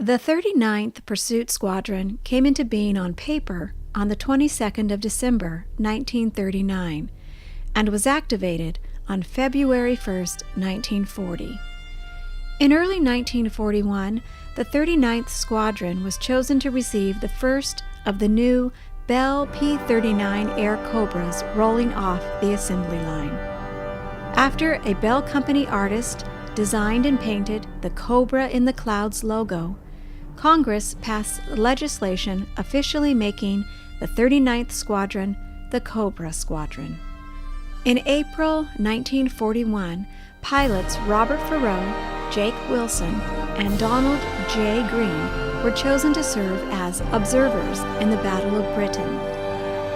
The 39th Pursuit Squadron came into being on paper on the 22nd of December, 1939, and was activated on February 1, 1940. In early 1941, the 39th Squadron was chosen to receive the first of the new Bell P-39 Air Cobras rolling off the assembly line. After a Bell Company artist designed and painted the Cobra in the Clouds logo, Congress passed legislation officially making the 39th Squadron the Cobra Squadron. In April 1941, pilots Robert Farreau, Jake Wilson, and Donald J. Green were chosen to serve as observers in the Battle of Britain.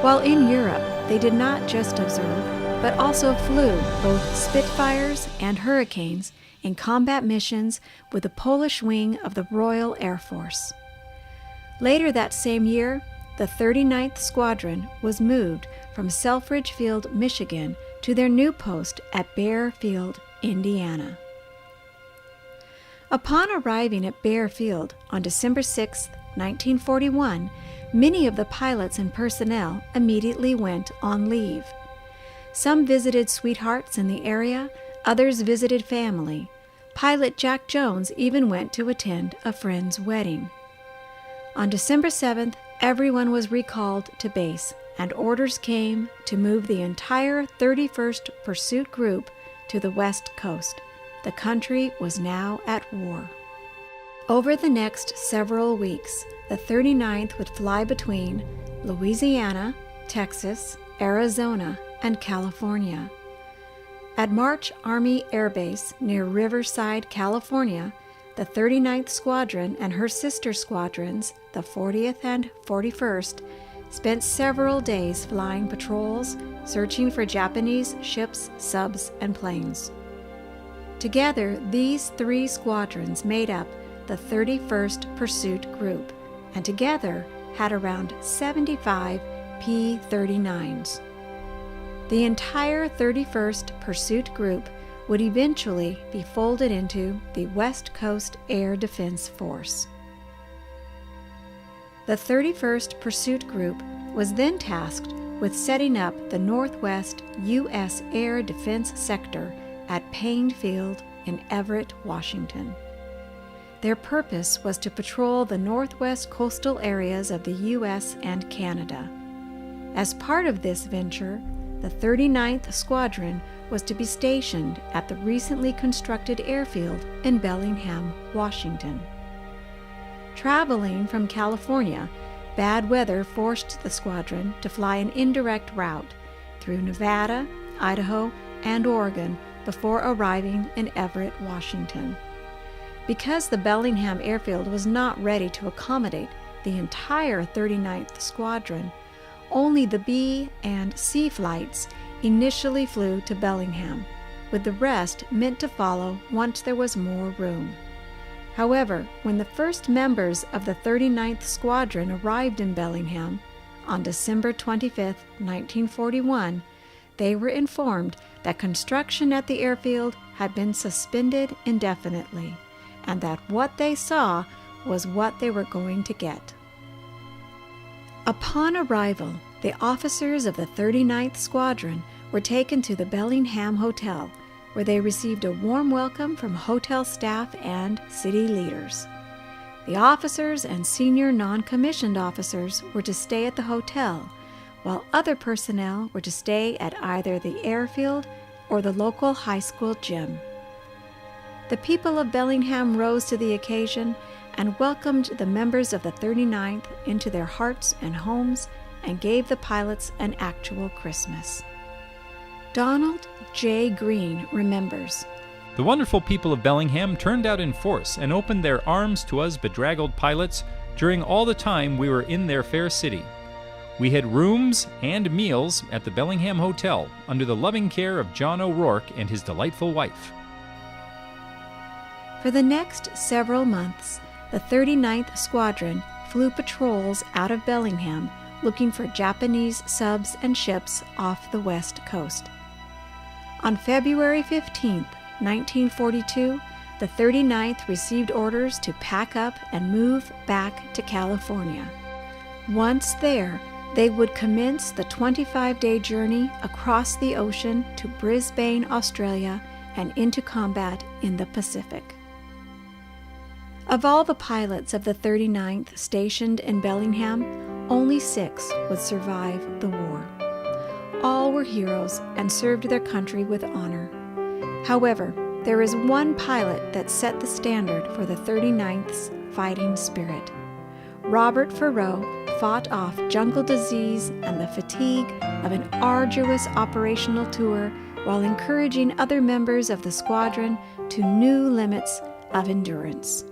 While in Europe, they did not just observe, but also flew both Spitfires and Hurricanes in combat missions with the Polish wing of the Royal Air Force. Later that same year, the 39th Squadron was moved from Selfridge Field, Michigan, to their new post at Bear Field, Indiana. Upon arriving at Bear Field on December 6, 1941, many of the pilots and personnel immediately went on leave. Some visited sweethearts in the area, others visited family. Pilot Jack Jones even went to attend a friend's wedding. On December 7th, everyone was recalled to base, and orders came to move the entire 31st Pursuit Group to the West Coast. The country was now at war. Over the next several weeks, the 39th would fly between Louisiana, Texas, Arizona, and California. At March Army Air Base near Riverside, California, the 39th Squadron and her sister squadrons, the 40th and 41st, spent several days flying patrols, searching for Japanese ships, subs, and planes. Together, these three squadrons made up the 31st Pursuit Group, and together had around 75 P-39s. The entire 31st Pursuit Group would eventually be folded into the West Coast Air Defense Force. The 31st Pursuit Group was then tasked with setting up the Northwest U.S. Air Defense Sector at Payne Field in Everett, Washington. Their purpose was to patrol the northwest coastal areas of the U.S. and Canada. As part of this venture, the 39th Squadron was to be stationed at the recently constructed airfield in Bellingham, Washington. Traveling from California, bad weather forced the squadron to fly an indirect route through Nevada, Idaho, and Oregon before arriving in Everett, Washington. Because the Bellingham airfield was not ready to accommodate the entire 39th Squadron, only the B and C flights initially flew to Bellingham, with the rest meant to follow once there was more room. However, when the first members of the 39th Squadron arrived in Bellingham on December 25, 1941, they were informed that construction at the airfield had been suspended indefinitely, and that what they saw was what they were going to get. Upon arrival, the officers of the 39th Squadron were taken to the Bellingham Hotel, where they received a warm welcome from hotel staff and city leaders. The officers and senior non-commissioned officers were to stay at the hotel, while other personnel were to stay at either the airfield or the local high school gym. The people of Bellingham rose to the occasion and welcomed the members of the 39th into their hearts and homes and gave the pilots an actual Christmas. Donald J. Green remembers, "The wonderful people of Bellingham turned out in force and opened their arms to us bedraggled pilots during all the time we were in their fair city. We had rooms and meals at the Bellingham Hotel under the loving care of John O'Rourke and his delightful wife." For the next several months, the 39th Squadron flew patrols out of Bellingham looking for Japanese subs and ships off the west coast. On February 15, 1942, the 39th received orders to pack up and move back to California. Once there, they would commence the 25-day journey across the ocean to Brisbane, Australia, and into combat in the Pacific. Of all the pilots of the 39th stationed in Bellingham, only 6 would survive the war. All were heroes and served their country with honor. However, there is one pilot that set the standard for the 39th's fighting spirit. Robert Farreau fought off jungle disease and the fatigue of an arduous operational tour while encouraging other members of the squadron to new limits of endurance.